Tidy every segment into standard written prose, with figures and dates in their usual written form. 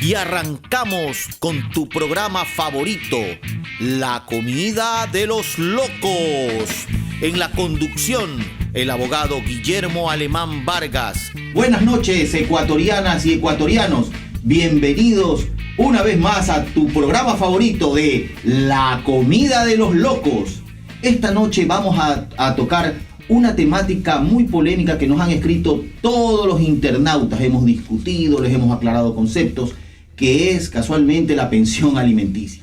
Y arrancamos con tu programa favorito, La Comida de los Locos. En la conducción, el abogado Guillermo Alemán Vargas. Buenas noches, ecuatorianas y ecuatorianos. Bienvenidos una vez más a tu programa favorito de La Comida de los Locos. Esta noche vamos a tocar una temática muy polémica que nos han escrito todos los internautas. Hemos discutido, les hemos aclarado conceptos, que es casualmente la pensión alimenticia.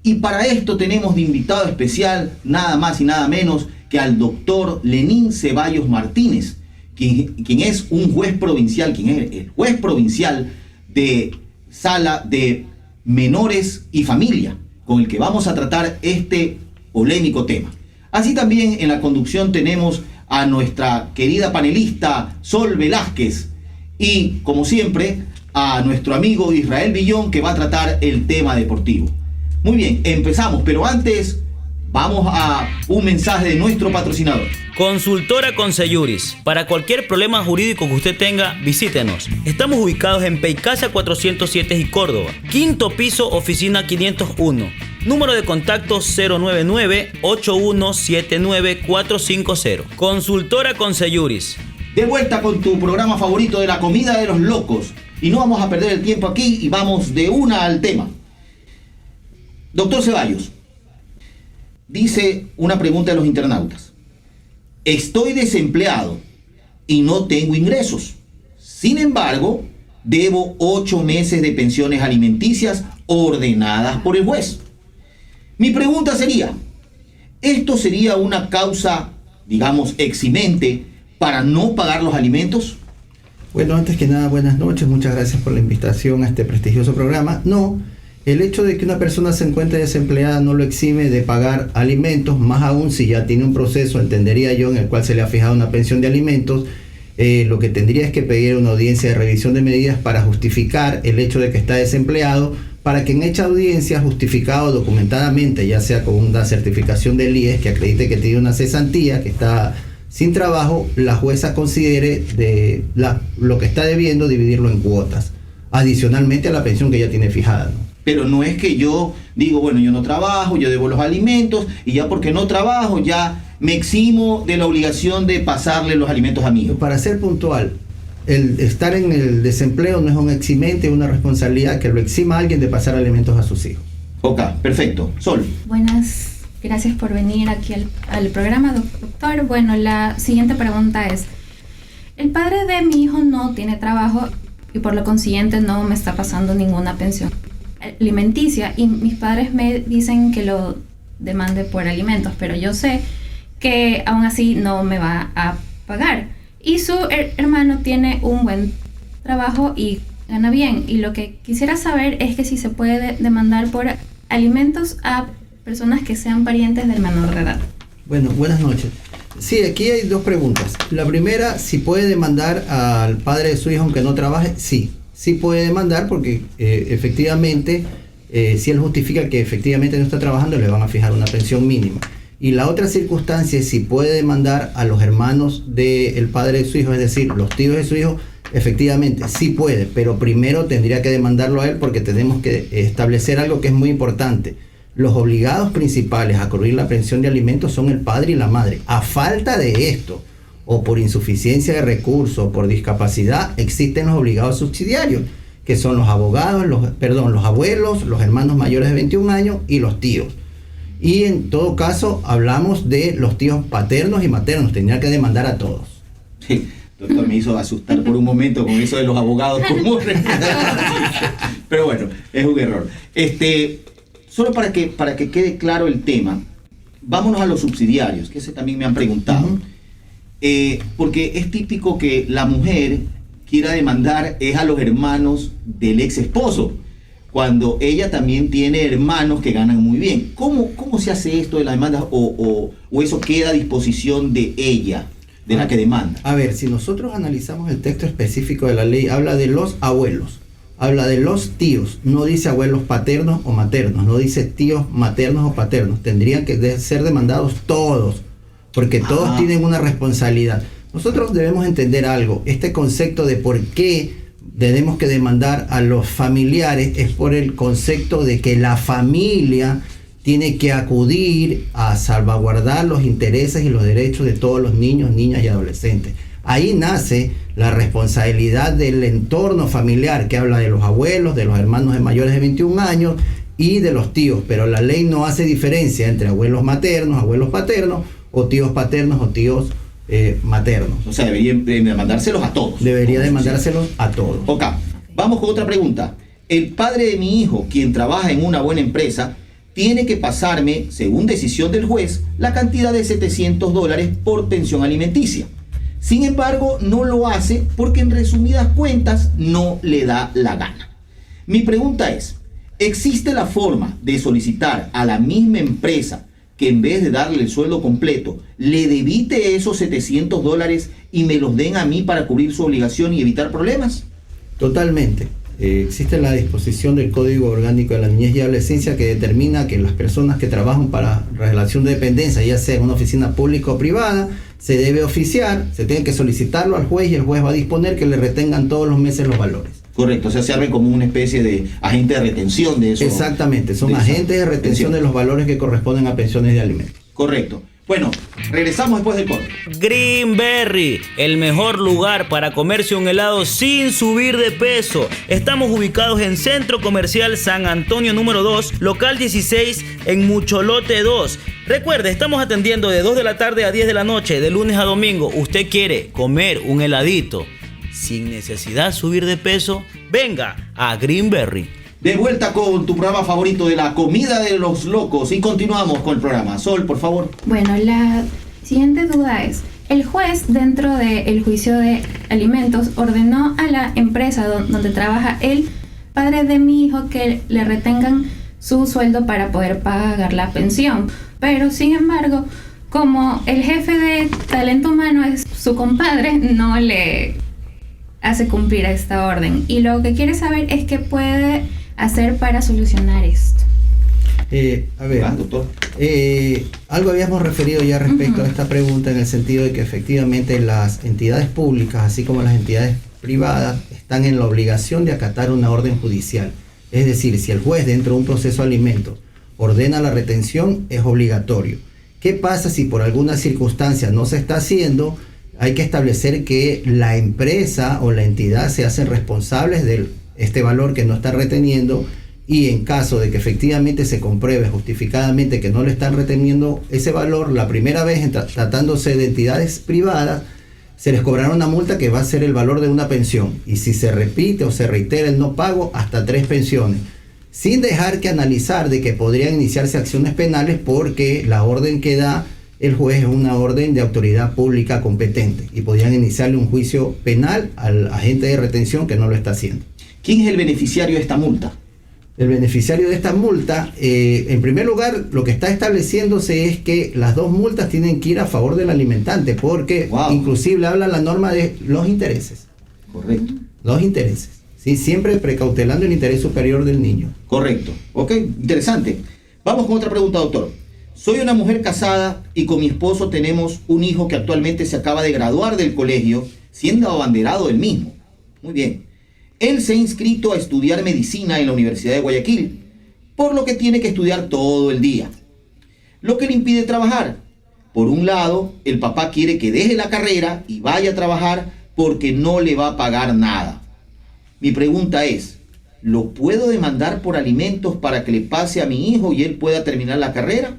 Y para esto tenemos de invitado especial nada más y nada menos que al doctor Lenín Ceballos Martínez, quien es un juez provincial, quien es el juez provincial de Sala de Menores y Familia, con el que vamos a tratar este polémico tema. Así también en la conducción tenemos a nuestra querida panelista Sol Velázquez y, como siempre, a nuestro amigo Israel Villón, que va a tratar el tema deportivo. Muy bien, empezamos, pero antes vamos a un mensaje de nuestro patrocinador. Consultora Conseyuris. Para cualquier problema jurídico que usted tenga, visítenos. Estamos ubicados en Peicasa 407 y Córdoba. Quinto piso, oficina 501. Número de contacto 099-8179-450. Consultora Conseyuris. De vuelta con tu programa favorito de La Comida de los Locos. Y no vamos a perder el tiempo aquí y vamos de una al tema. Doctor Ceballos, dice una pregunta de los internautas. Estoy desempleado y no tengo ingresos. Sin embargo, debo 8 meses de pensiones alimenticias ordenadas por el juez. Mi pregunta sería, ¿esto sería una causa, digamos, eximente para no pagar los alimentos? Bueno, antes que nada, buenas noches. Muchas gracias por la invitación a este prestigioso programa. No. El hecho de que una persona se encuentre desempleada no lo exime de pagar alimentos, más aún si ya tiene un proceso, entendería yo, en el cual se le ha fijado una pensión de alimentos. Lo que tendría es que pedir una audiencia de revisión de medidas para justificar el hecho de que está desempleado, para que en hecha audiencia, justificado documentadamente, ya sea con una certificación del IES que acredite que tiene una cesantía, que está sin trabajo, la jueza considere lo que está debiendo dividirlo en cuotas, adicionalmente a la pensión que ya tiene fijada, ¿no? Pero no es que yo digo, bueno, yo no trabajo, yo debo los alimentos y ya porque no trabajo ya me eximo de la obligación de pasarle los alimentos a mi hijo. Para ser puntual, el estar en el desempleo no es un eximente, es una responsabilidad que lo exima a alguien de pasar alimentos a sus hijos. Ok, perfecto. Sol. Buenas, gracias por venir aquí al programa, doctor. Bueno, la siguiente pregunta es, el padre de mi hijo no tiene trabajo y por lo consiguiente no me está pasando ninguna pensión alimenticia y mis padres me dicen que lo demande por alimentos, pero yo sé que aún así no me va a pagar y su hermano tiene un buen trabajo y gana bien, y lo que quisiera saber es que si se puede demandar por alimentos a personas que sean parientes del menor de edad. Bueno, buenas noches. Sí, aquí hay dos preguntas. La primera, si puede demandar al padre de su hijo aunque no trabaje. Sí puede demandar porque efectivamente, si él justifica que efectivamente no está trabajando, le van a fijar una pensión mínima. Y la otra circunstancia es si puede demandar a los hermanos del padre de su hijo, es decir, los tíos de su hijo. Efectivamente, sí puede, pero primero tendría que demandarlo a él porque tenemos que establecer algo que es muy importante. Los obligados principales a cubrir la pensión de alimentos son el padre y la madre. A falta de esto, o por insuficiencia de recursos, o por discapacidad, existen los obligados subsidiarios, que son los abogados, los abuelos, los hermanos mayores de 21 años y los tíos. Y en todo caso, hablamos de los tíos paternos y maternos, tendría que demandar a todos. Sí, doctor, me hizo asustar por un momento con eso de los abogados comunes. Pero bueno, es un error. Solo para que quede claro el tema, vámonos a los subsidiarios, que ese también me han preguntado. Uh-huh. Porque es típico que la mujer quiera demandar es a los hermanos del ex esposo, cuando ella también tiene hermanos que ganan muy bien. ¿Cómo se hace esto de la demanda o eso queda a disposición de ella, de la que demanda? A ver, si nosotros analizamos el texto específico de la ley, habla de los abuelos, habla de los tíos, no dice abuelos paternos o maternos, no dice tíos maternos o paternos. Tendrían que ser demandados todos, porque todos tienen una responsabilidad. Nosotros debemos entender algo, este concepto de por qué tenemos que demandar a los familiares es por el concepto de que la familia tiene que acudir a salvaguardar los intereses y los derechos de todos los niños, niñas y adolescentes. Ahí nace la responsabilidad del entorno familiar, que habla de los abuelos, de los hermanos de mayores de 21 años y de los tíos, pero la ley no hace diferencia entre abuelos maternos, abuelos paternos, o tíos paternos o tíos maternos. O sea, debería demandárselos a todos. Debería demandárselos a todos. Ok, vamos con otra pregunta. El padre de mi hijo, quien trabaja en una buena empresa, tiene que pasarme, según decisión del juez, la cantidad de $700 por pensión alimenticia. Sin embargo, no lo hace porque en resumidas cuentas no le da la gana. Mi pregunta es, ¿existe la forma de solicitar a la misma empresa que en vez de darle el sueldo completo, le debite esos $700 y me los den a mí para cubrir su obligación y evitar problemas? Totalmente. Existe la disposición del Código Orgánico de la Niñez y Adolescencia que determina que las personas que trabajan para relación de dependencia, ya sea en una oficina pública o privada, se debe oficiar, se tiene que solicitarlo al juez y el juez va a disponer que le retengan todos los meses los valores. Correcto, o sea, se abre como una especie de agente de retención de eso. Exactamente, son agentes de retención de los valores que corresponden a pensiones de alimentos. Correcto. Bueno, regresamos después del corte. Greenberry, el mejor lugar para comerse un helado sin subir de peso. Estamos ubicados en Centro Comercial San Antonio número 2, local 16 en Mucholote 2. Recuerde, estamos atendiendo de 2 de la tarde a 10 de la noche, de lunes a domingo. Usted quiere comer un heladito sin necesidad de subir de peso, venga a Greenberry. De vuelta con tu programa favorito de la comida de los locos y continuamos con el programa. Sol, por favor. Bueno, la siguiente duda es, el juez dentro del juicio de alimentos ordenó a la empresa donde trabaja el padre de mi hijo que le retengan su sueldo para poder pagar la pensión, pero sin embargo, como el jefe de talento humano es su compadre, no le hace cumplir esta orden, y lo que quiere saber es qué puede hacer para solucionar esto. A ver, doctor. Algo habíamos referido ya respecto a esta pregunta, en el sentido de que efectivamente las entidades públicas, así como las entidades privadas, están en la obligación de acatar una orden judicial. Es decir, si el juez dentro de un proceso de alimentos ordena la retención, es obligatorio. ¿Qué pasa si por alguna circunstancia no se está haciendo? Hay que establecer que la empresa o la entidad se hacen responsables de este valor que no está reteniendo, y en caso de que efectivamente se compruebe justificadamente que no le están reteniendo ese valor la primera vez, tratándose de entidades privadas, se les cobrará una multa que va a ser el valor de una pensión, y si se repite o se reitera el no pago, hasta 3 pensiones, sin dejar que analizar de que podrían iniciarse acciones penales, porque la orden que da el juez es una orden de autoridad pública competente y podrían iniciarle un juicio penal al agente de retención que no lo está haciendo. ¿Quién es el beneficiario de esta multa? El beneficiario de esta multa, en primer lugar, lo que está estableciéndose es que las 2 multas tienen que ir a favor del alimentante, porque inclusive habla la norma de los intereses. Correcto. Los intereses, ¿sí? Siempre precautelando el interés superior del niño. Correcto. Ok, interesante. Vamos con otra pregunta, doctor. Soy una mujer casada y con mi esposo tenemos un hijo que actualmente se acaba de graduar del colegio, siendo abanderado del mismo. Muy bien. Él se ha inscrito a estudiar medicina en la Universidad de Guayaquil, por lo que tiene que estudiar todo el día, lo que le impide trabajar. Por un lado, el papá quiere que deje la carrera y vaya a trabajar porque no le va a pagar nada. Mi pregunta es, ¿lo puedo demandar por alimentos para que le pase a mi hijo y él pueda terminar la carrera?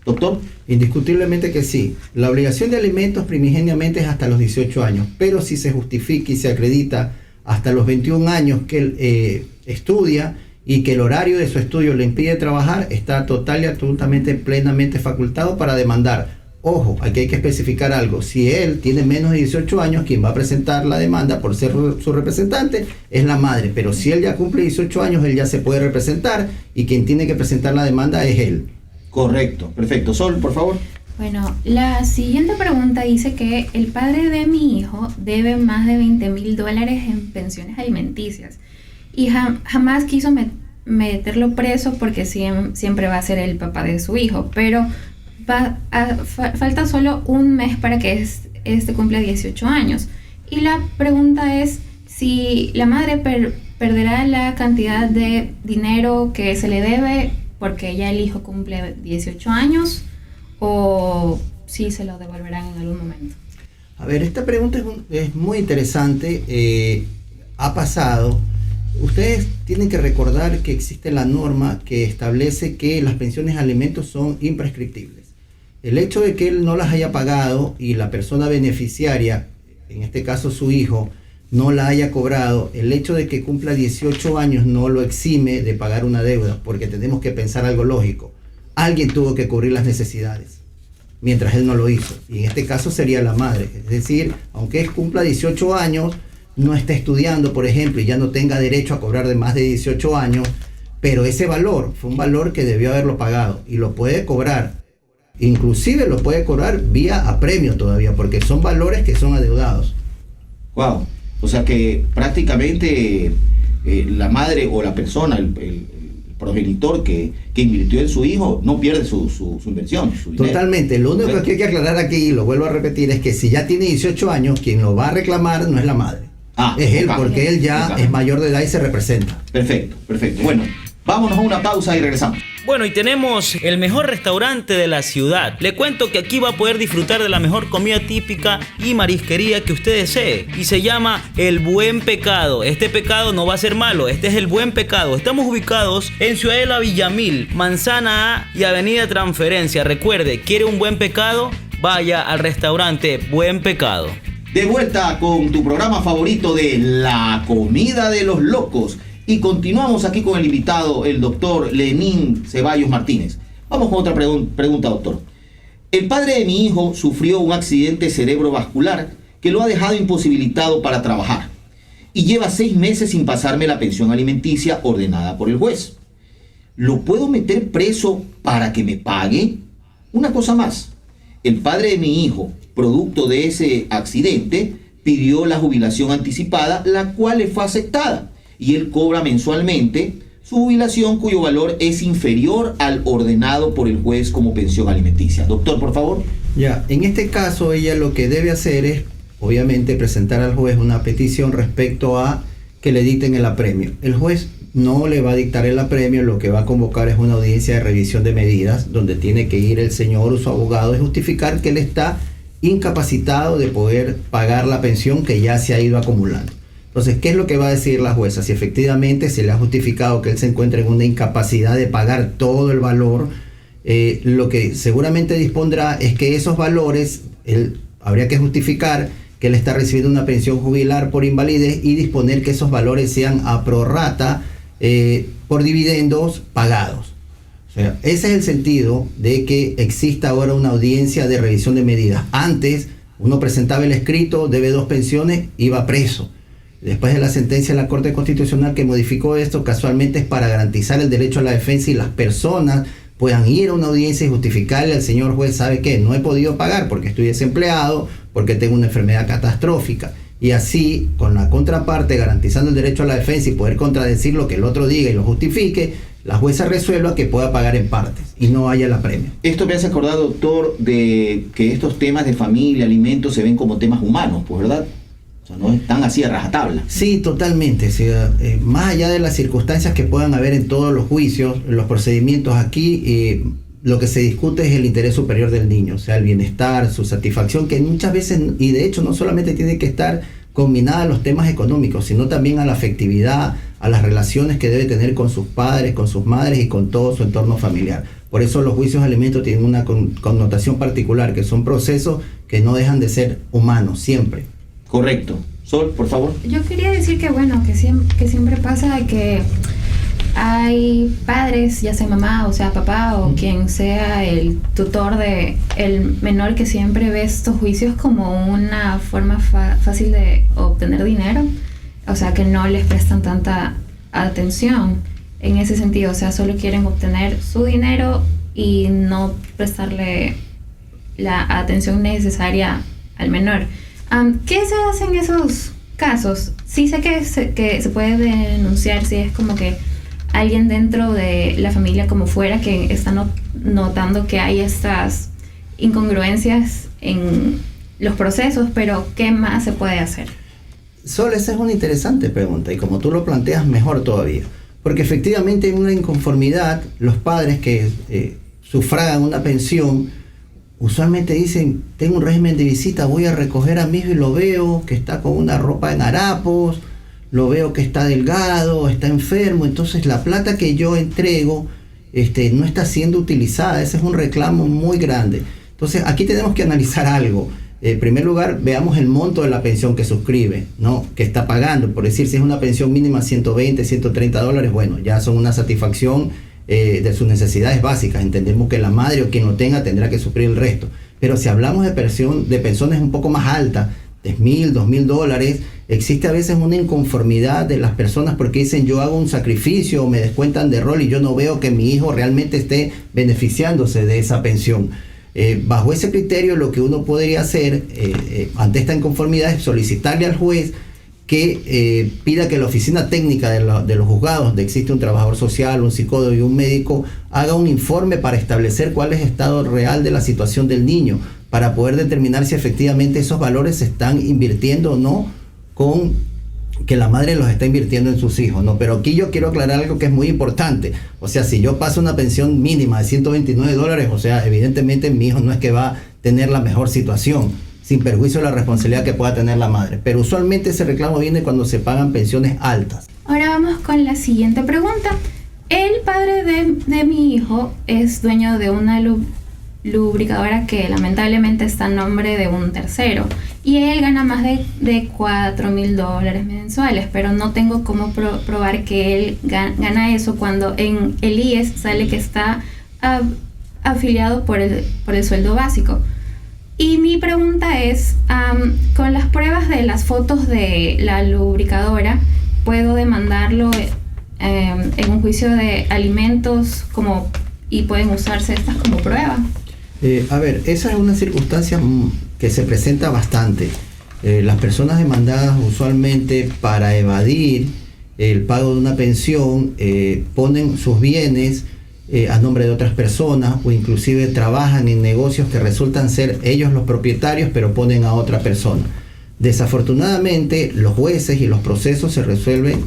Doctor. Indiscutiblemente que sí. La obligación de alimentos primigeniamente es hasta los 18 años, pero si se justifica y se acredita hasta los 21 años que él estudia y que el horario de su estudio le impide trabajar, está total y absolutamente plenamente facultado para demandar. Ojo, aquí hay que especificar algo. Si él tiene menos de 18 años, quien va a presentar la demanda por ser su representante es la madre, pero si él ya cumple 18 años, él ya se puede representar y quien tiene que presentar la demanda es él. Correcto, perfecto. Sol, por favor. Bueno, la siguiente pregunta dice que el padre de mi hijo debe más de $20,000 en pensiones alimenticias y jamás quiso meterlo preso porque siempre va a ser el papá de su hijo, pero falta solo un mes para que este cumpla 18 años. Y la pregunta es si la madre perderá la cantidad de dinero que se le debe porque ya el hijo cumple 18 años o si se lo devolverán en algún momento. A ver, esta pregunta es muy interesante. Ha pasado. Ustedes tienen que recordar que existe la norma que establece que las pensiones de alimentos son imprescriptibles. El hecho de que él no las haya pagado y la persona beneficiaria, en este caso su hijo, no la haya cobrado, el hecho de que cumpla 18 años no lo exime de pagar una deuda, porque tenemos que pensar algo lógico. Alguien tuvo que cubrir las necesidades, mientras él no lo hizo. Y en este caso sería la madre. Es decir, aunque él cumpla 18 años, no esté estudiando, por ejemplo, y ya no tenga derecho a cobrar de más de 18 años, pero ese valor fue un valor que debió haberlo pagado y lo puede cobrar. Inclusive lo puede cobrar vía apremio todavía, porque son valores que son adeudados. Wow. O sea que prácticamente la madre o la persona, el progenitor que invirtió en su hijo, no pierde su inversión, su dinero. Totalmente. Lo único que hay que aclarar aquí, y lo vuelvo a repetir, es que si ya tiene 18 años, quien lo va a reclamar no es la madre. Es él, porque él ya es mayor de edad y se representa. Perfecto. Bueno, vámonos a una pausa y regresamos. Bueno, y tenemos el mejor restaurante de la ciudad. Le cuento que aquí va a poder disfrutar de la mejor comida típica y marisquería que usted desee. Y se llama El Buen Pecado. Este pecado no va a ser malo, este es El Buen Pecado. Estamos ubicados en Ciudadela Villamil, Manzana A y Avenida Transferencia. Recuerde, ¿quiere un buen pecado? Vaya al restaurante Buen Pecado. De vuelta con tu programa favorito de La Comida de los Locos. Y continuamos aquí con el invitado, el doctor Lenín Ceballos Martínez. Vamos con otra pregunta, doctor. El padre de mi hijo sufrió un accidente cerebrovascular que lo ha dejado imposibilitado para trabajar y lleva 6 meses sin pasarme la pensión alimenticia ordenada por el juez. ¿Lo puedo meter preso para que me pague? Una cosa más. El padre de mi hijo, producto de ese accidente, pidió la jubilación anticipada, la cual le fue aceptada. Y él cobra mensualmente su jubilación cuyo valor es inferior al ordenado por el juez como pensión alimenticia. Doctor, por favor. Ya, en este caso ella lo que debe hacer es, obviamente, presentar al juez una petición respecto a que le dicten el apremio. El juez no le va a dictar el apremio, lo que va a convocar es una audiencia de revisión de medidas, donde tiene que ir el señor o su abogado y justificar que él está incapacitado de poder pagar la pensión que ya se ha ido acumulando. Entonces, ¿qué es lo que va a decir la jueza? Si efectivamente se le ha justificado que él se encuentra en una incapacidad de pagar todo el valor, lo que seguramente dispondrá es que esos valores, habría que justificar que él está recibiendo una pensión jubilar por invalidez y disponer que esos valores sean a prorrata por dividendos pagados. O sea, ese es el sentido de que exista ahora una audiencia de revisión de medidas. Antes, uno presentaba el escrito, debe 2 pensiones, iba preso. Después de la sentencia de la Corte Constitucional que modificó esto, casualmente es para garantizar el derecho a la defensa y las personas puedan ir a una audiencia y justificarle al señor juez, ¿sabe qué? No he podido pagar porque estoy desempleado, porque tengo una enfermedad catastrófica. Y así, con la contraparte garantizando el derecho a la defensa y poder contradecir lo que el otro diga y lo justifique, la jueza resuelva que pueda pagar en partes y no haya el apremio. Esto me hace acordar, doctor, de que estos temas de familia, alimentos, se ven como temas humanos, pues, ¿verdad? O sea, no están así a rajatabla. Sí, totalmente. O sea, más allá de las circunstancias que puedan haber en todos los juicios, los procedimientos aquí, lo que se discute es el interés superior del niño, o sea, el bienestar, su satisfacción, que muchas veces, y de hecho no solamente tiene que estar combinada a los temas económicos, sino también a la afectividad, a las relaciones que debe tener con sus padres, con sus madres y con todo su entorno familiar. Por eso los juicios de alimentos tienen una connotación particular, que son procesos que no dejan de ser humanos, siempre. Correcto. Sol, por favor. Yo quería decir que bueno, que siempre pasa que hay padres, ya sea mamá o sea papá o quien sea el tutor de el menor, que siempre ve estos juicios como una forma fácil de obtener dinero, o sea que no les prestan tanta atención en ese sentido, o sea solo quieren obtener su dinero y no prestarle la atención necesaria al menor. ¿Qué se hace en esos casos? Sí sé que se puede denunciar si es como que alguien dentro de la familia como fuera que está notando que hay estas incongruencias en los procesos, pero ¿qué más se puede hacer? Sol, esa es una interesante pregunta y como tú lo planteas, mejor todavía. Porque efectivamente hay una inconformidad. Los padres que sufragan una pensión usualmente dicen, tengo un régimen de visita, voy a recoger a mi hijo y lo veo que está con una ropa en harapos, lo veo que está delgado, está enfermo, entonces la plata que yo entrego no está siendo utilizada. Ese es un reclamo muy grande. Entonces aquí tenemos que analizar algo. En primer lugar, veamos el monto de la pensión que suscribe, ¿no? Que está pagando. Por decir, si es una pensión mínima $120, $130, bueno, ya son una satisfacción de sus necesidades básicas. Entendemos que la madre o quien lo tenga tendrá que suplir el resto. Pero si hablamos de pensiones un poco más altas, $1,000, $2,000, existe a veces una inconformidad de las personas porque dicen, yo hago un sacrificio o me descuentan de rol y yo no veo que mi hijo realmente esté beneficiándose de esa pensión. Bajo ese criterio, lo que uno podría hacer ante esta inconformidad es solicitarle al juez que pida que la oficina técnica de los juzgados, donde existe un trabajador social, un psicólogo y un médico, haga un informe para establecer cuál es el estado real de la situación del niño, para poder determinar si efectivamente esos valores se están invirtiendo o no, con que la madre los está invirtiendo en sus hijos, ¿no? Pero aquí yo quiero aclarar algo que es muy importante. O sea, si yo paso una pensión mínima de $129, o sea, evidentemente mi hijo no es que va a tener la mejor situación, sin perjuicio de la responsabilidad que pueda tener la madre. Pero usualmente ese reclamo viene cuando se pagan pensiones altas. Ahora vamos con la siguiente pregunta. El padre de mi hijo es dueño de una lubricadora que lamentablemente está a nombre de un tercero y él gana más de $4,000 mensuales, pero no tengo cómo probar que él gana eso cuando en el IES sale que está afiliado por el sueldo básico. Y mi pregunta es, con las pruebas de las fotos de la lubricadora, ¿puedo demandarlo en un juicio de alimentos y pueden usarse estas como prueba? A ver, esa es una circunstancia que se presenta bastante. Las personas demandadas usualmente para evadir el pago de una pensión ponen sus bienes a nombre de otras personas o inclusive trabajan en negocios que resultan ser ellos los propietarios pero ponen a otra persona. Desafortunadamente los jueces y los procesos se resuelven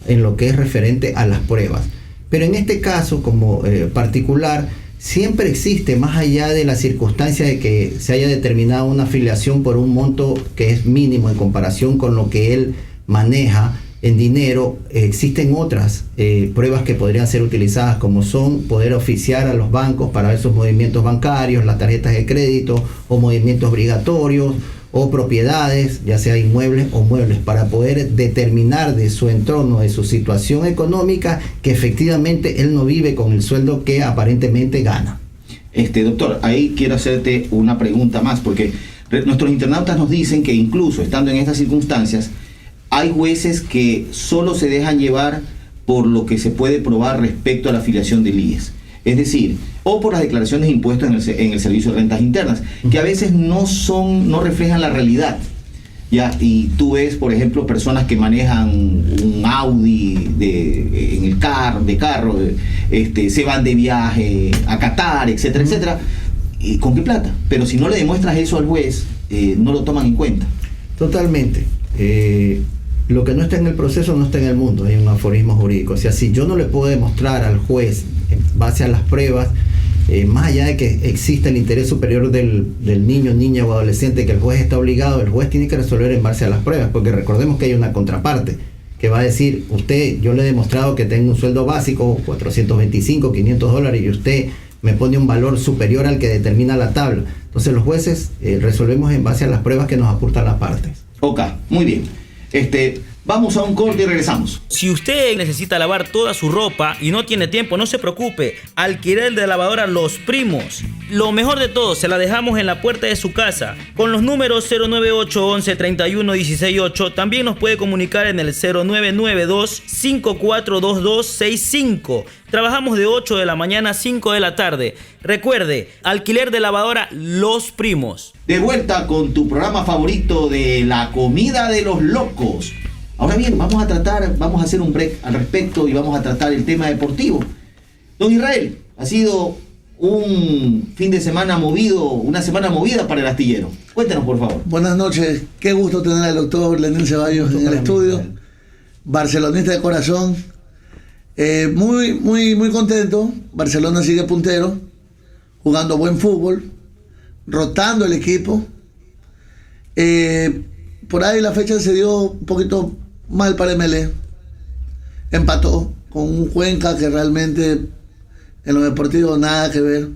en lo que es referente a las pruebas. Pero en este caso como particular, siempre existe, más allá de la circunstancia de que se haya determinado una afiliación por un monto que es mínimo en comparación con lo que él maneja en dinero, existen otras pruebas que podrían ser utilizadas, como son poder oficiar a los bancos para ver sus movimientos bancarios, las tarjetas de crédito o movimientos obligatorios o propiedades, ya sea inmuebles o muebles, para poder determinar de su entorno, de su situación económica, que efectivamente él no vive con el sueldo que aparentemente gana. Doctor, ahí quiero hacerte una pregunta más, porque nuestros internautas nos dicen que incluso estando en estas circunstancias, hay jueces que solo se dejan llevar por lo que se puede probar respecto a la afiliación del IES. Es decir, o por las declaraciones de impuestos en el Servicio de Rentas Internas, que a veces no reflejan la realidad. ¿Ya? Y tú ves, por ejemplo, personas que manejan un Audi en el carro, se van de viaje a Qatar, etcétera, etcétera. ¿Y con qué plata? Pero si no le demuestras eso al juez, no lo toman en cuenta. Totalmente. Lo que no está en el proceso no está en el mundo, hay un aforismo jurídico. O sea, si yo no le puedo demostrar al juez, en base a las pruebas, más allá de que exista el interés superior del niño, niña o adolescente, que el juez está obligado, el juez tiene que resolver en base a las pruebas, porque recordemos que hay una contraparte que va a decir, yo le he demostrado que tengo un sueldo básico, $425, $500, y usted me pone un valor superior al que determina la tabla. Entonces los jueces resolvemos en base a las pruebas que nos aportan las partes. Ok, muy bien. Vamos a un corte y regresamos. Si usted necesita lavar toda su ropa y no tiene tiempo, no se preocupe. Alquiler de lavadora Los Primos. Lo mejor de todo, se la dejamos en la puerta de su casa. Con los números 098 11 31 168. También nos puede comunicar en el 0992 542265. Trabajamos de 8 de la mañana a 5 de la tarde. Recuerde, alquiler de lavadora Los Primos. De vuelta con tu programa favorito de la comida de los locos. Ahora bien, vamos a hacer un break al respecto y vamos a tratar el tema deportivo. Don Israel, ha sido un fin de semana movido, una semana movida para el astillero. Cuéntanos, por favor. Buenas noches, qué gusto tener al doctor Lenín Ceballos en el estudio, barcelonista de corazón. Muy contento. Barcelona sigue puntero, jugando buen fútbol, rotando el equipo. Por ahí la fecha se dio un poquito mal para MLE. Empató con un Cuenca que realmente en lo deportivo nada que ver.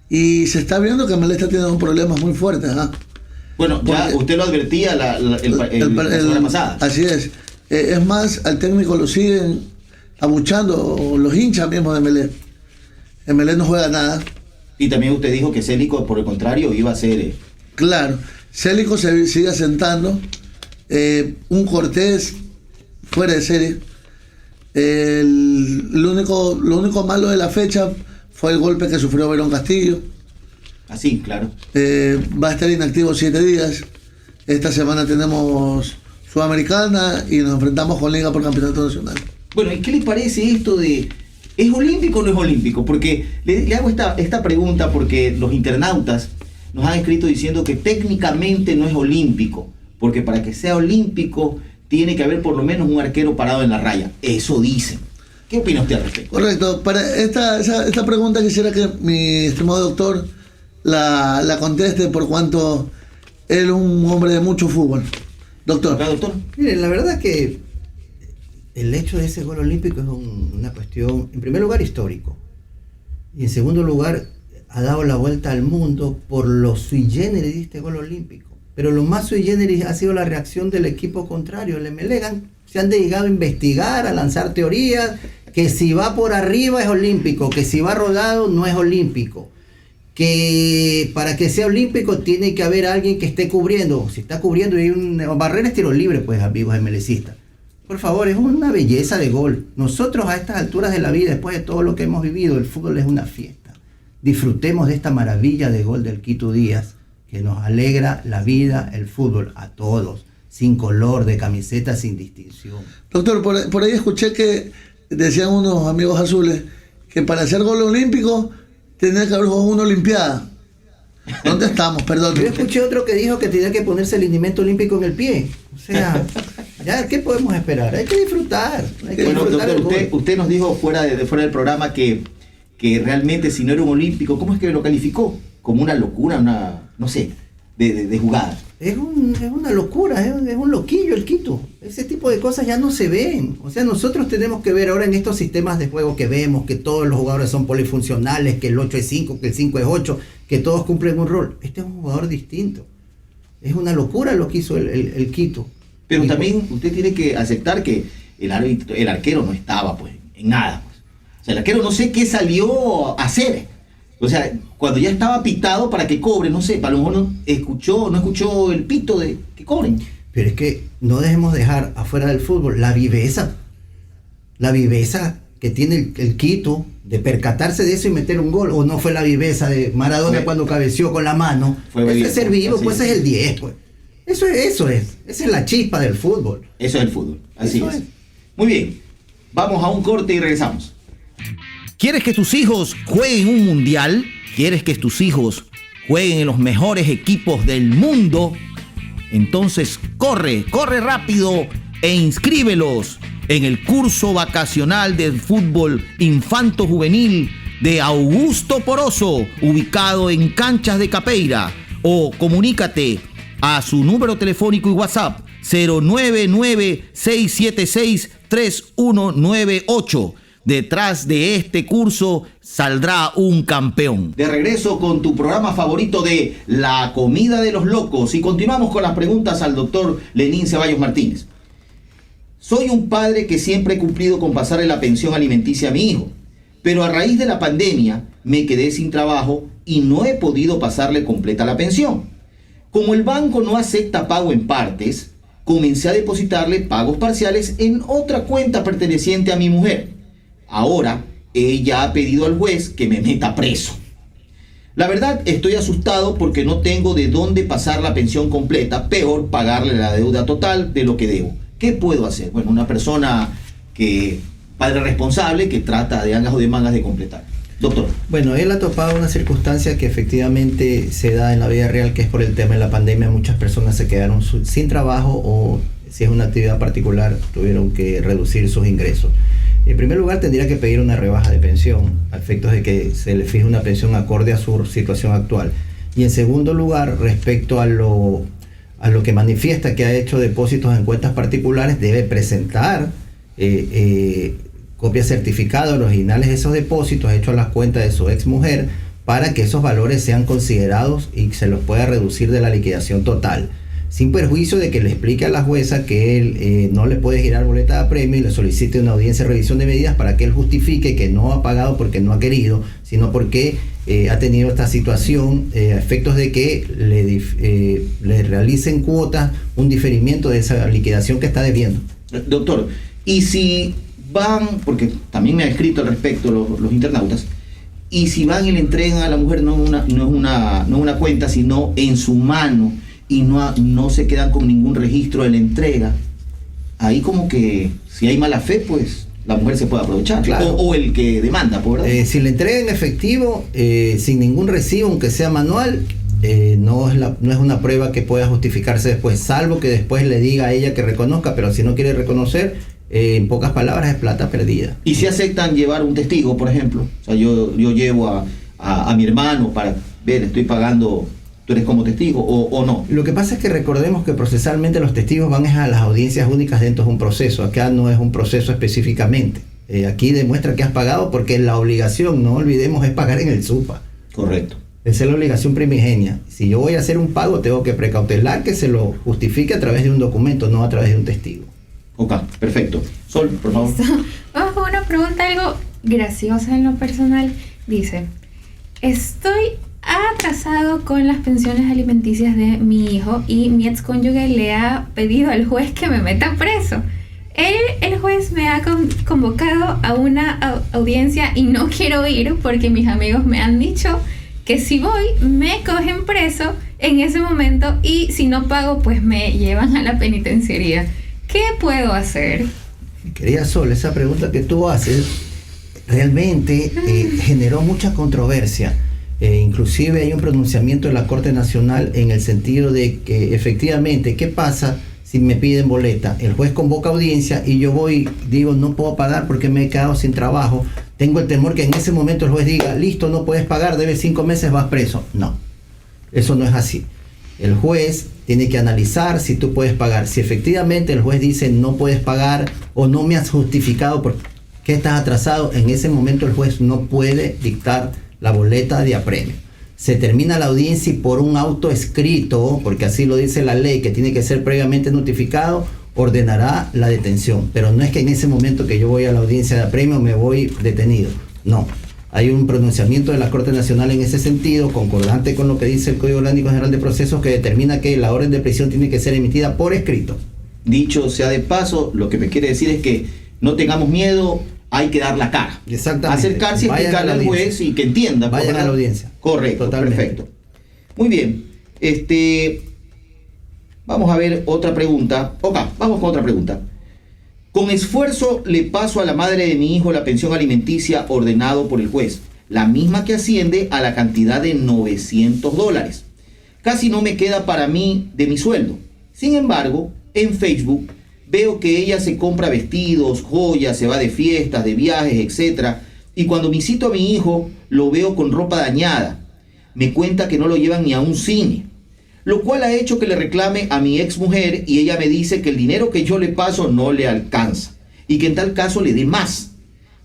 Y se está viendo que MLE está teniendo problemas muy fuertes. Bueno, ya usted lo advertía la semana pasada. Así es. Es más, al técnico lo siguen abuchando los hinchas mismos de MLE. MLE no juega nada. Y también usted dijo que Célico, por el contrario, iba a ser... Claro, Célico se sigue asentando. Un Cortés fuera de serie. Lo único malo de la fecha fue el golpe que sufrió Verón Castillo. Así, claro. Va a estar inactivo 7 días. Esta semana tenemos Sudamericana y nos enfrentamos con Liga por Campeonato Nacional. Bueno, ¿y qué le parece esto de... ¿Es olímpico o no es olímpico? Porque le hago esta pregunta porque los internautas nos han escrito diciendo que técnicamente no es olímpico, porque para que sea olímpico tiene que haber por lo menos un arquero parado en la raya. Eso dicen. ¿Qué opina usted al respecto? Correcto. Para esta pregunta quisiera que mi estimado doctor la conteste, por cuanto él es un hombre de mucho fútbol. Doctor. ¿Verdad, doctor? Miren, la verdad que el hecho de ese gol olímpico es una cuestión, en primer lugar, histórico. Y en segundo lugar, ha dado la vuelta al mundo por lo sui generis de este gol olímpico. Pero lo más sui generis ha sido la reacción del equipo contrario, el MLE. Se han dedicado a investigar, a lanzar teorías, que si va por arriba es olímpico, que si va rodado no es olímpico, que para que sea olímpico tiene que haber alguien que esté cubriendo. Si está cubriendo y hay una barrera, es tiro libre, pues, amigos MLEcistas. Por favor, es una belleza de gol. Nosotros a estas alturas de la vida, después de todo lo que hemos vivido, el fútbol es una fiesta. Disfrutemos de esta maravilla de gol del Quito Díaz, que nos alegra la vida, el fútbol, a todos, sin color de camiseta, sin distinción. Doctor, por ahí escuché que decían unos amigos azules que para hacer gol olímpico tenía que haber jugado una olimpiada. ¿Dónde estamos? Perdón. Yo escuché otro que dijo que tenía que ponerse el linimento olímpico en el pie. O sea, ya, ¿qué podemos esperar? Hay que disfrutar. Bueno, doctor, usted nos dijo fuera del programa que realmente si no era un olímpico, ¿cómo es que lo calificó? Como una locura, no sé, de jugada. Es una locura, es un loquillo el Quito. Ese tipo de cosas ya no se ven. O sea, nosotros tenemos que ver ahora en estos sistemas de juego que vemos, que todos los jugadores son polifuncionales, que el 8 es 5, que el 5 es 8, que todos cumplen un rol. Este es un jugador distinto. Es una locura lo que hizo el Quito. Pero también usted tiene que aceptar que el arquero no estaba pues en nada. Pues. O sea, el arquero no sé qué salió a hacer. O sea, cuando ya estaba pitado para que cobre, no sé, a lo mejor no escuchó el pito de que cobren. Pero es que no dejemos dejar afuera del fútbol la viveza que tiene el Quito de percatarse de eso y meter un gol. O no fue la viveza de Maradona cuando cabeció con la mano. Eso es ser vivo, pues ese es el 10, pues. Eso es. Esa es la chispa del fútbol. Eso es el fútbol, así es. Muy bien, vamos a un corte y regresamos. ¿Quieres que tus hijos jueguen un mundial? ¿Quieres que tus hijos jueguen en los mejores equipos del mundo? Entonces corre rápido e inscríbelos en el curso vacacional de fútbol infanto-juvenil de Augusto Poroso, ubicado en Canchas de Capeira. O comunícate a su número telefónico y WhatsApp 099-676-3198. Detrás de este curso saldrá un campeón. De regreso con tu programa favorito de La Comida de los Locos y continuamos con las preguntas al doctor Lenín Ceballos Martínez. Soy un padre que siempre he cumplido con pasarle la pensión alimenticia a mi hijo, pero a raíz de la pandemia me quedé sin trabajo y no he podido pasarle completa la pensión. Como el banco no acepta pago en partes, comencé a depositarle pagos parciales en otra cuenta perteneciente a mi mujer. Ahora, ella ha pedido al juez que me meta preso. La verdad, estoy asustado porque no tengo de dónde pasar la pensión completa, peor pagarle la deuda total de lo que debo. ¿Qué puedo hacer? Bueno, una persona padre responsable, que trata de angas o de mangas de completar. Doctor. Bueno, él ha topado una circunstancia que efectivamente se da en la vida real, que es por el tema de la pandemia. Muchas personas se quedaron sin trabajo o, si es una actividad particular, tuvieron que reducir sus ingresos. En primer lugar, tendría que pedir una rebaja de pensión, a efectos de que se le fije una pensión acorde a su situación actual. Y en segundo lugar, respecto a lo que manifiesta que ha hecho depósitos en cuentas particulares, debe presentar copias certificadas originales de esos depósitos hechos a las cuentas de su ex mujer, para que esos valores sean considerados y se los pueda reducir de la liquidación total, sin perjuicio de que le explique a la jueza que él no le puede girar boleta de apremio y le solicite una audiencia de revisión de medidas para que él justifique que no ha pagado porque no ha querido, sino porque ha tenido esta situación a efectos de que le realicen cuotas, un diferimiento de esa liquidación que está debiendo. Doctor, y si van, porque también me han escrito al respecto los internautas, y si van y le entregan a la mujer no una cuenta, sino en su mano, y no se quedan con ningún registro de la entrega, ahí como que si hay mala fe, pues la mujer se puede aprovechar, claro. o el que demanda, ¿verdad? Si le entregan en efectivo, sin ningún recibo, aunque sea manual, no es una prueba que pueda justificarse después, salvo que después le diga a ella que reconozca, pero si no quiere reconocer, en pocas palabras, es plata perdida. ¿Y si aceptan llevar un testigo, por ejemplo? O sea, yo llevo a mi hermano para ver, estoy pagando, tú eres como testigo, o no. Lo que pasa es que recordemos que procesalmente los testigos van a las audiencias únicas dentro de un proceso. Acá no es un proceso específicamente. Aquí demuestra que has pagado, porque la obligación, no olvidemos, es pagar en el SUPA. Correcto. Esa es la obligación primigenia. Si yo voy a hacer un pago, tengo que precautelar que se lo justifique a través de un documento, no a través de un testigo. Ok, perfecto. Sol, por favor. Vamos con una pregunta algo graciosa en lo personal. Dice, estoy atrasado con las pensiones alimenticias de mi hijo y mi excónyuge le ha pedido al juez que me meta preso. El juez me ha convocado a una audiencia y no quiero ir porque mis amigos me han dicho que si voy me cogen preso en ese momento y si no pago pues me llevan a la penitenciaría. ¿Qué puedo hacer? Mi querida Sol, esa pregunta que tú haces realmente generó mucha controversia. Inclusive hay un pronunciamiento de la Corte Nacional en el sentido de que efectivamente, ¿qué pasa si me piden boleta? El juez convoca audiencia y yo voy, digo, no puedo pagar porque me he quedado sin trabajo. Tengo el temor que en ese momento el juez diga, listo, no puedes pagar, debes 5 meses, vas preso. No, eso no es así. El juez tiene que analizar si tú puedes pagar. Si efectivamente el juez dice no puedes pagar o no me has justificado por qué estás atrasado, en ese momento el juez no puede dictar la boleta de apremio. Se termina la audiencia y por un auto escrito, porque así lo dice la ley, que tiene que ser previamente notificado, ordenará la detención. Pero no es que en ese momento que yo voy a la audiencia de apremio me voy detenido. No. Hay un pronunciamiento de la Corte Nacional en ese sentido, concordante con lo que dice el Código Orgánico General de Procesos, que determina que la orden de prisión tiene que ser emitida por escrito. Dicho sea de paso, lo que me quiere decir es que no tengamos miedo, hay que dar la cara. Exactamente. Acercarse y explicarle al juez y que entienda. Vayan a la audiencia. Correcto, totalmente. Perfecto. Muy bien. Vamos a ver otra pregunta. Vamos con otra pregunta. Con esfuerzo le paso a la madre de mi hijo la pensión alimenticia ordenado por el juez, la misma que asciende a la cantidad de $900. Casi no me queda para mí de mi sueldo. Sin embargo, en Facebook veo que ella se compra vestidos, joyas, se va de fiestas, de viajes, etc. Y cuando visito a mi hijo, lo veo con ropa dañada. Me cuenta que no lo llevan ni a un cine. Lo cual ha hecho que le reclame a mi ex mujer y ella me dice que el dinero que yo le paso no le alcanza y que en tal caso le dé más.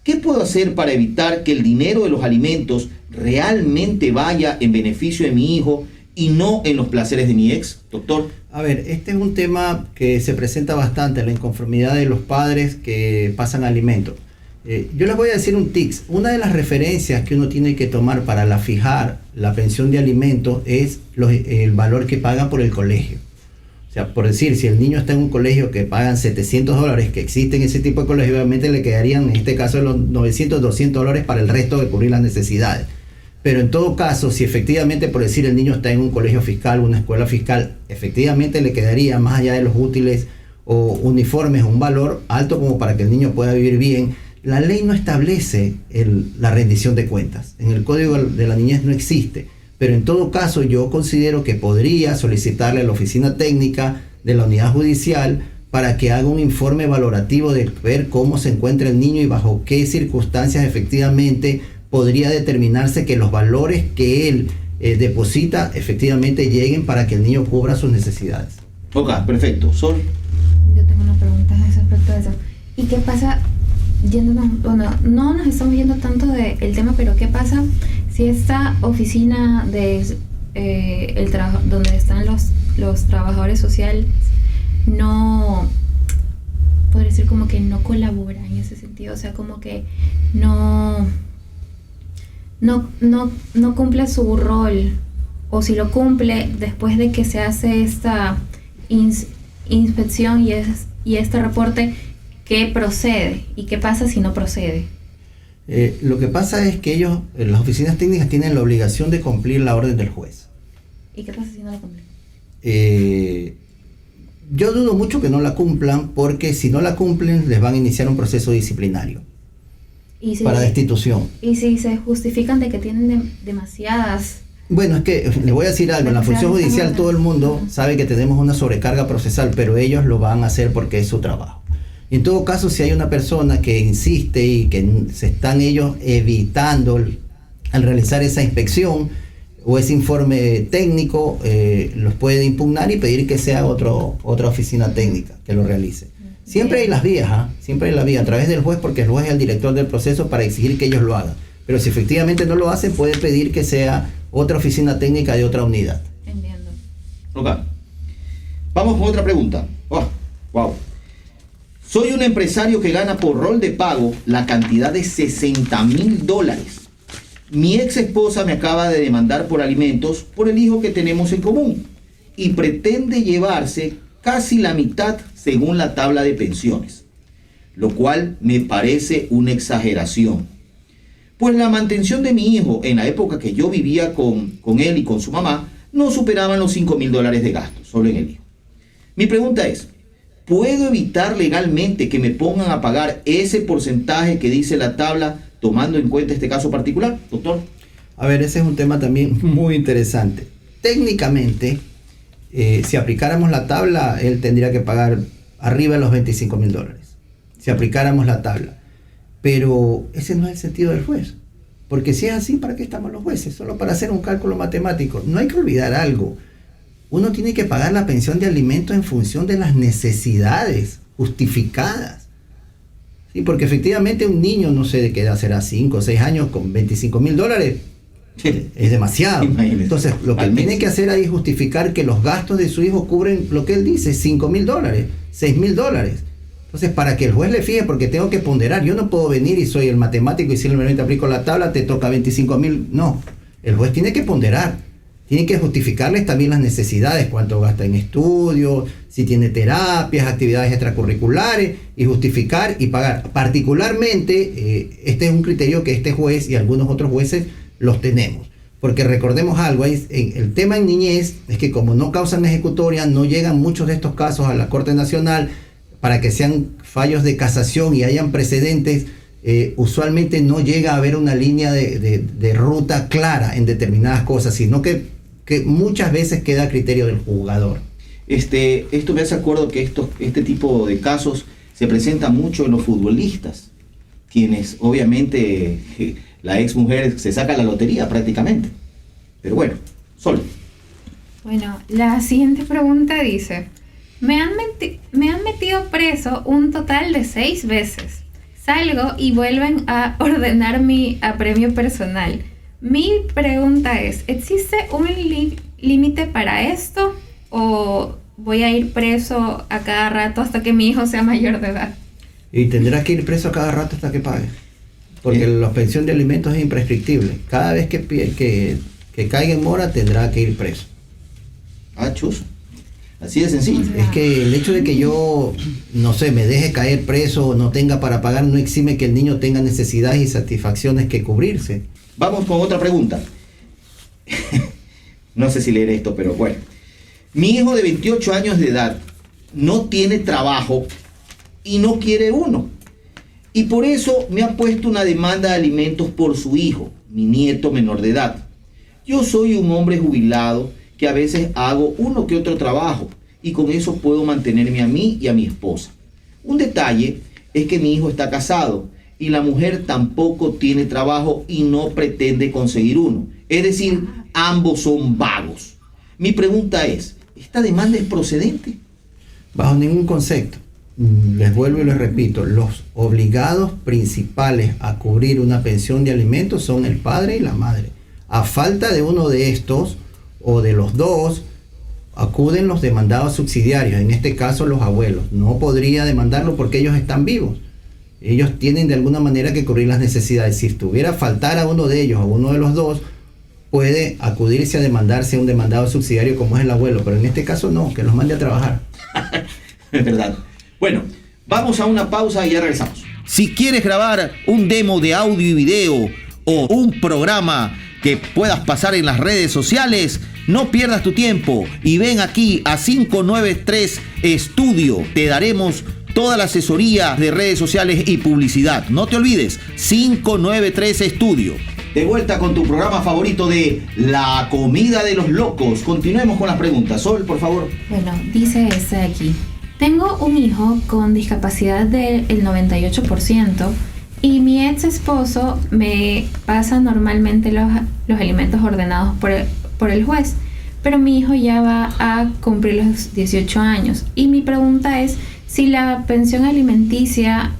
¿Qué puedo hacer para evitar que el dinero de los alimentos realmente vaya en beneficio de mi hijo y no en los placeres de mi ex, doctor? A ver, este es un tema que se presenta bastante, la inconformidad de los padres que pasan alimentos. Yo les voy a decir un tips. Una de las referencias que uno tiene que tomar para fijar la pensión de alimentos es el valor que pagan por el colegio. O sea, por decir, si el niño está en un colegio que pagan $700, que existen ese tipo de colegios, obviamente le quedarían, en este caso, los $900, $200 para el resto de cubrir las necesidades. Pero en todo caso, si efectivamente, por decir, el niño está en un colegio fiscal, una escuela fiscal, efectivamente le quedaría, más allá de los útiles o uniformes, un valor alto como para que el niño pueda vivir bien. La ley no establece la rendición de cuentas. En el Código de la Niñez no existe. Pero en todo caso yo considero que podría solicitarle a la oficina técnica de la unidad judicial para que haga un informe valorativo de ver cómo se encuentra el niño y bajo qué circunstancias efectivamente podría determinarse que los valores que él deposita efectivamente lleguen para que el niño cubra sus necesidades. Ok, perfecto. Sol. Yo tengo una pregunta respecto a eso. ¿Y qué pasa? Bueno, no nos estamos viendo tanto del tema, pero ¿qué pasa si esta oficina de donde están los trabajadores sociales no, podría decir como que no colabora en ese sentido? O sea, como que no cumple su rol, o si lo cumple después de que se hace esta inspección y este reporte, ¿qué procede? ¿Y qué pasa si no procede? Lo que pasa es que ellos, las oficinas técnicas, tienen la obligación de cumplir la orden del juez. ¿Y qué pasa si no la cumplen? Yo dudo mucho que no la cumplan, porque si no la cumplen les van a iniciar un proceso disciplinario para destitución. ¿Y si se justifican de que tienen demasiadas? Bueno, es que les voy a decir algo, en la función judicial todo el mundo sabe que tenemos una sobrecarga procesal, pero ellos lo van a hacer porque es su trabajo. En todo caso, si hay una persona que insiste y que se están ellos evitando al realizar esa inspección o ese informe técnico, los puede impugnar y pedir que sea otra oficina técnica que lo realice. Siempre hay las vías, siempre hay la vía a través del juez, porque el juez es el director del proceso para exigir que ellos lo hagan. Pero si efectivamente no lo hacen, puede pedir que sea otra oficina técnica de otra unidad. Entiendo. Ok. Vamos con otra pregunta. Wow. Soy un empresario que gana por rol de pago la cantidad de $60,000. Mi ex esposa me acaba de demandar por alimentos por el hijo que tenemos en común y pretende llevarse casi la mitad según la tabla de pensiones, lo cual me parece una exageración. Pues la mantención de mi hijo en la época que yo vivía con él y con su mamá no superaban los $5,000 de gasto, solo en el hijo. Mi pregunta es, ¿puedo evitar legalmente que me pongan a pagar ese porcentaje que dice la tabla, tomando en cuenta este caso particular, doctor? A ver, ese es un tema también muy interesante. Técnicamente, si aplicáramos la tabla, él tendría que pagar arriba de los $25,000. Si aplicáramos la tabla. Pero ese no es el sentido del juez. Porque si es así, ¿para qué estamos los jueces? Solo para hacer un cálculo matemático. No hay que olvidar algo. Uno tiene que pagar la pensión de alimentos en función de las necesidades justificadas. Sí, porque efectivamente un niño, no sé de qué edad será, 5 o 6 años, con $25,000, es demasiado. Imagínese. Entonces, lo que tiene que hacer ahí es justificar que los gastos de su hijo cubren lo que él dice, $5,000, $6,000. Entonces, para que el juez le fije, porque tengo que ponderar, yo no puedo venir y soy el matemático y simplemente aplico la tabla, te toca $25,000. No, el juez tiene que ponderar, tiene que justificarles también las necesidades, cuánto gasta en estudios, si tiene terapias, actividades extracurriculares, y justificar y pagar. Particularmente, este es un criterio que este juez y algunos otros jueces los tenemos. Porque recordemos algo, el tema en niñez es que como no causan ejecutoria, no llegan muchos de estos casos a la Corte Nacional para que sean fallos de casación y hayan precedentes. Usualmente no llega a haber una línea de ruta clara en determinadas cosas, sino que muchas veces queda a criterio del juzgador. Esto me hace acuerdo que este tipo de casos se presenta mucho en los futbolistas, quienes obviamente la ex mujer se saca la lotería prácticamente. Pero bueno, Sol. Bueno, la siguiente pregunta dice: me han metido preso un total de 6 veces. Salgo y vuelven a ordenar mi apremio personal. Mi pregunta es, ¿existe un límite para esto? ¿O voy a ir preso a cada rato hasta que mi hijo sea mayor de edad? Y tendrá que ir preso a cada rato hasta que pague. Porque la pensión de alimentos es imprescriptible. Cada vez que caiga en mora tendrá que ir preso. Chus. Así de sencillo. Es que el hecho de que yo, no sé, me deje caer preso o no tenga para pagar no exime que el niño tenga necesidades y satisfacciones que cubrirse. Vamos con otra pregunta. No sé si leer esto, pero bueno. Mi hijo de 28 años de edad no tiene trabajo y no quiere uno. y por eso me ha puesto una demanda de alimentos por su hijo, mi nieto menor de edad. Yo soy un hombre jubilado que a veces hago uno que otro trabajo y con eso puedo mantenerme a mí y a mi esposa. Un detalle es que mi hijo está casado y la mujer tampoco tiene trabajo y no pretende conseguir uno. Es decir, ambos son vagos. Mi pregunta es, ¿esta demanda es procedente? Bajo ningún concepto. Les vuelvo y les repito, los obligados principales a cubrir una pensión de alimentos son el padre y la madre. A falta de uno de estos o de los dos, acuden los demandados subsidiarios, en este caso los abuelos. No podría demandarlo porque ellos están vivos. Ellos tienen de alguna manera que cubrir las necesidades. Si estuviera a faltar a uno de ellos o a uno de los dos, puede acudirse a demandarse a un demandado subsidiario como es el abuelo, pero en este caso no, que los mande a trabajar. Es verdad. Bueno, vamos a una pausa y ya regresamos. Si quieres grabar un demo de audio y video o un programa que puedas pasar en las redes sociales, no pierdas tu tiempo y ven aquí a 593 Estudio. Te daremos toda la asesoría de redes sociales y publicidad. No te olvides, 593 Estudio. De vuelta con tu programa favorito de La Comida de los Locos. Continuemos con las preguntas. Sol, por favor. Bueno, dice este de aquí. Tengo un hijo con discapacidad del 98% y mi ex esposo me pasa normalmente los alimentos ordenados por el juez, pero mi hijo ya va a cumplir los 18 años y mi pregunta es si la pensión alimenticia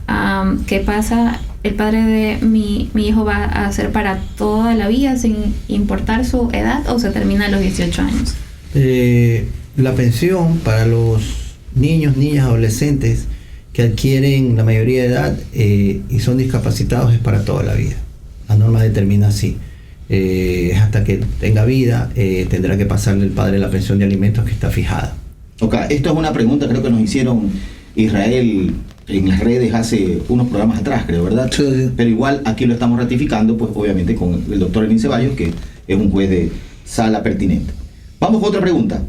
que pasa el padre de mi hijo va a ser para toda la vida sin importar su edad o se termina a los 18 años. La pensión para los niños, niñas, adolescentes que adquieren la mayoría de edad y son discapacitados es para toda la vida. La norma determina así. Hasta que tenga vida tendrá que pasarle el padre la pensión de alimentos que está fijada. Ok, esto es una pregunta creo que nos hicieron Israel en las redes hace unos programas atrás, creo, ¿verdad? Sí, sí. Pero igual aquí lo estamos ratificando, pues obviamente con el doctor Elín Ceballos, que es un juez de sala pertinente. Vamos con otra pregunta.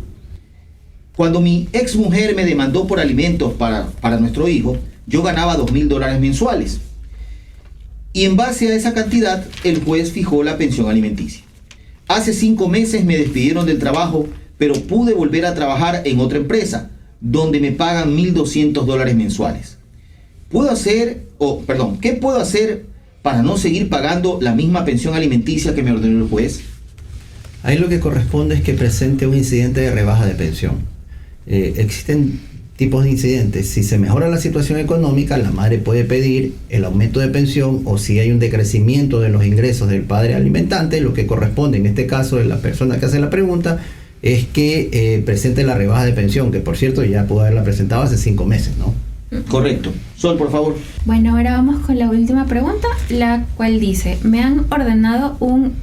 Cuando mi ex mujer me demandó por alimentos para nuestro hijo, yo ganaba $2,000 mensuales. Y en base a esa cantidad, el juez fijó la pensión alimenticia. Hace 5 meses me despidieron del trabajo, pero pude volver a trabajar en otra empresa, donde me pagan $1,200 mensuales. ¿Qué puedo hacer para no seguir pagando la misma pensión alimenticia que me ordenó el juez? Ahí lo que corresponde es que presente un incidente de rebaja de pensión. Existen tipos de incidentes. Si se mejora la situación económica, la madre puede pedir el aumento de pensión, o si hay un decrecimiento de los ingresos del padre alimentante, lo que corresponde en este caso de la persona que hace la pregunta es que presente la rebaja de pensión, que por cierto ya pudo haberla presentado hace 5 meses, ¿no? Correcto. Sol, por favor. Bueno, ahora vamos con la última pregunta, la cual dice, me han ordenado un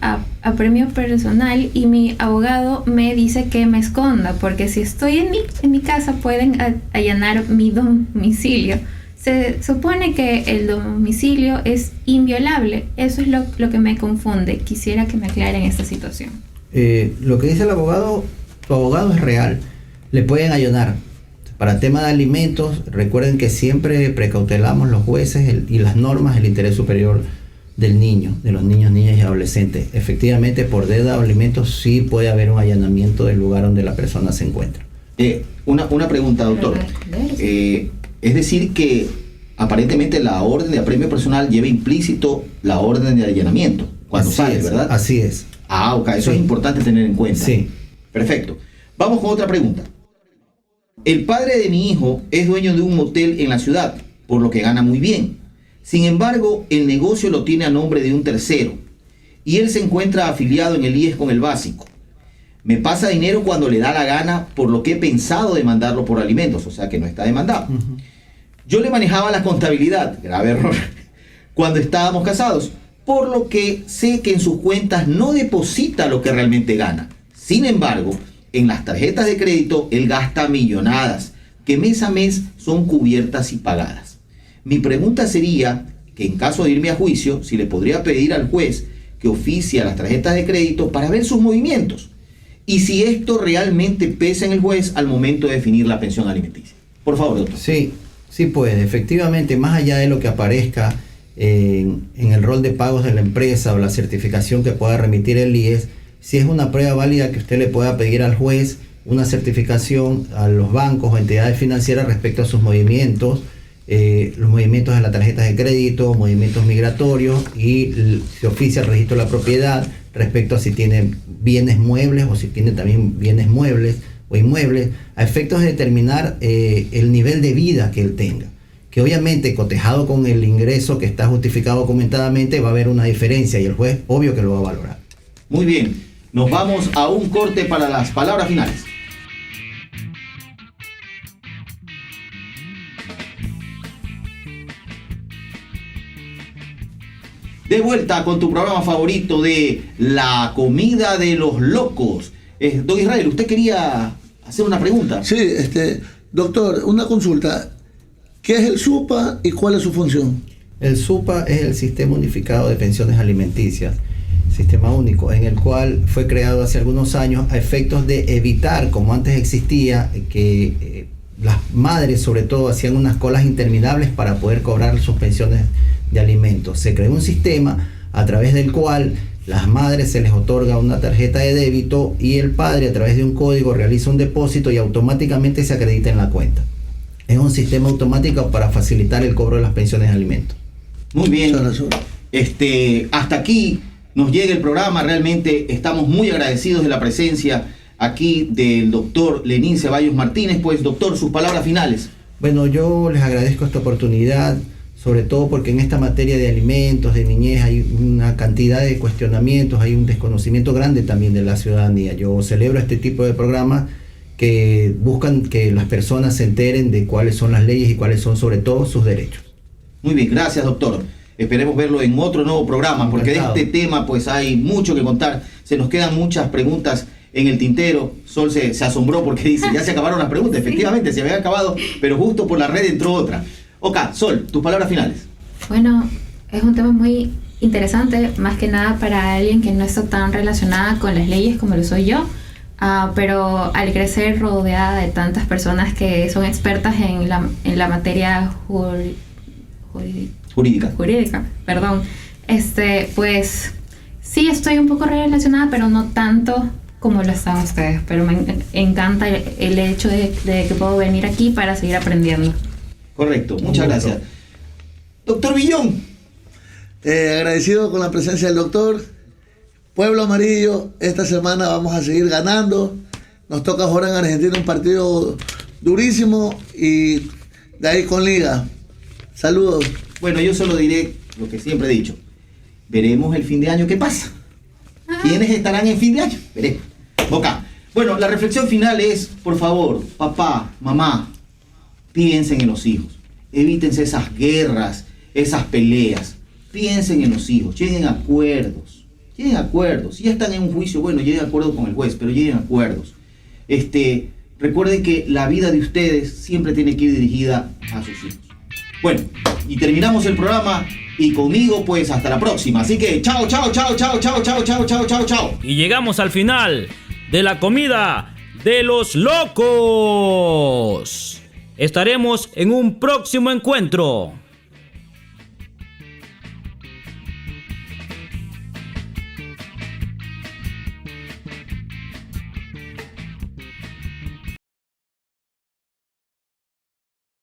apremio personal y mi abogado me dice que me esconda, porque si estoy en mi casa pueden allanar mi domicilio. Se supone que el domicilio es inviolable. Eso es lo que me confunde. Quisiera que me aclaren esta situación. Lo que dice el abogado, tu abogado es real. Le pueden allanar. Para tema de alimentos, recuerden que siempre precautelamos los jueces y las normas el interés superior del niño, de los niños, niñas y adolescentes. Efectivamente, por deuda de alimentos sí puede haber un allanamiento del lugar donde la persona se encuentra. Una pregunta, doctor. Es decir que aparentemente la orden de apremio personal lleva implícito la orden de allanamiento cuando sale, ¿verdad? Así es. Ok, eso es importante tener en cuenta. Sí. Perfecto. Vamos con otra pregunta. El padre de mi hijo es dueño de un motel en la ciudad, por lo que gana muy bien. Sin embargo, el negocio lo tiene a nombre de un tercero y él se encuentra afiliado en el IES con el básico. Me pasa dinero cuando le da la gana, por lo que he pensado demandarlo por alimentos, o sea que no está demandado. Uh-huh. Yo le manejaba la contabilidad, grave error, cuando estábamos casados, por lo que sé que en sus cuentas no deposita lo que realmente gana. Sin embargo, en las tarjetas de crédito él gasta millonadas, que mes a mes son cubiertas y pagadas. Mi pregunta sería que en caso de irme a juicio, si le podría pedir al juez que oficie a las tarjetas de crédito para ver sus movimientos, y si esto realmente pesa en el juez al momento de definir la pensión alimenticia. Por favor, doctor. Sí, Sí puede, efectivamente, más allá de lo que aparezca en el rol de pagos de la empresa o la certificación que pueda remitir el IES, si es una prueba válida que usted le pueda pedir al juez una certificación a los bancos o entidades financieras respecto a sus movimientos, los movimientos de las tarjetas de crédito, movimientos migratorios, y se oficia el registro de la propiedad respecto a si tiene bienes muebles o si tiene también bienes muebles o inmuebles, a efectos de determinar el nivel de vida que él tenga, que obviamente cotejado con el ingreso que está justificado documentadamente va a haber una diferencia y el juez obvio que lo va a valorar. Muy bien, nos vamos a un corte para las palabras finales. De vuelta con tu programa favorito de La Comida de los Locos. Don Israel, usted quería hacer una pregunta. Sí, doctor, una consulta. ¿Qué es el SUPA y cuál es su función? El SUPA es el Sistema Unificado de Pensiones Alimenticias, sistema único, en el cual fue creado hace algunos años a efectos de evitar, como antes existía, que las madres sobre todo hacían unas colas interminables para poder cobrar sus pensiones de alimentos. Se creó un sistema a través del cual las madres se les otorga una tarjeta de débito y el padre a través de un código realiza un depósito y automáticamente se acredita en la cuenta. Es un sistema automático para facilitar el cobro de las pensiones de alimentos. Muy bien. Hasta aquí nos llega el programa. Realmente estamos muy agradecidos de la presencia aquí del doctor Lenín Ceballos Martínez. Pues, doctor, sus palabras finales. Bueno, yo les agradezco esta oportunidad, sobre todo porque en esta materia de alimentos, de niñez, hay una cantidad de cuestionamientos, hay un desconocimiento grande también de la ciudadanía. Yo celebro este tipo de programas que buscan que las personas se enteren de cuáles son las leyes y cuáles son sobre todo sus derechos. Muy bien, gracias, doctor. Esperemos verlo en otro nuevo programa, porque de este tema pues hay mucho que contar. Se nos quedan muchas preguntas en el tintero. Sol se asombró porque dice, ya se acabaron las preguntas. Sí. Efectivamente, se habían acabado, pero justo por la red entró otra. Ok, Sol, tus palabras finales. Bueno, es un tema muy interesante, más que nada para alguien que no está tan relacionada con las leyes como lo soy yo. Pero al crecer rodeada de tantas personas que son expertas en la materia jurídica, perdón, pues sí estoy un poco relacionada, pero no tanto como lo están ustedes, pero me encanta el hecho de que puedo venir aquí para seguir aprendiendo. Correcto, muchas gracias. Doctor Villón. Agradecido con la presencia del doctor. Pueblo Amarillo, esta semana vamos a seguir ganando. Nos toca ahora en Argentina un partido durísimo y de ahí con Liga. Saludos. Bueno, yo solo diré lo que siempre he dicho. Veremos el fin de año qué pasa. ¿Quiénes estarán en fin de año? Veremos. Ok. Bueno, la reflexión final es, por favor, papá, mamá, piensen en los hijos. Evítense esas guerras, esas peleas. Piensen en los hijos, lleguen a acuerdos. Lleguen a acuerdos. Si ya están en un juicio, bueno, lleguen a acuerdo con el juez, pero lleguen a acuerdos. Recuerden que la vida de ustedes siempre tiene que ir dirigida a sus hijos. Bueno, y terminamos el programa y conmigo, pues hasta la próxima. Así que chao, chao, chao, chao, chao, chao, chao, chao, chao, chao. Y llegamos al final de La Comida de los Locos. Estaremos en un próximo encuentro.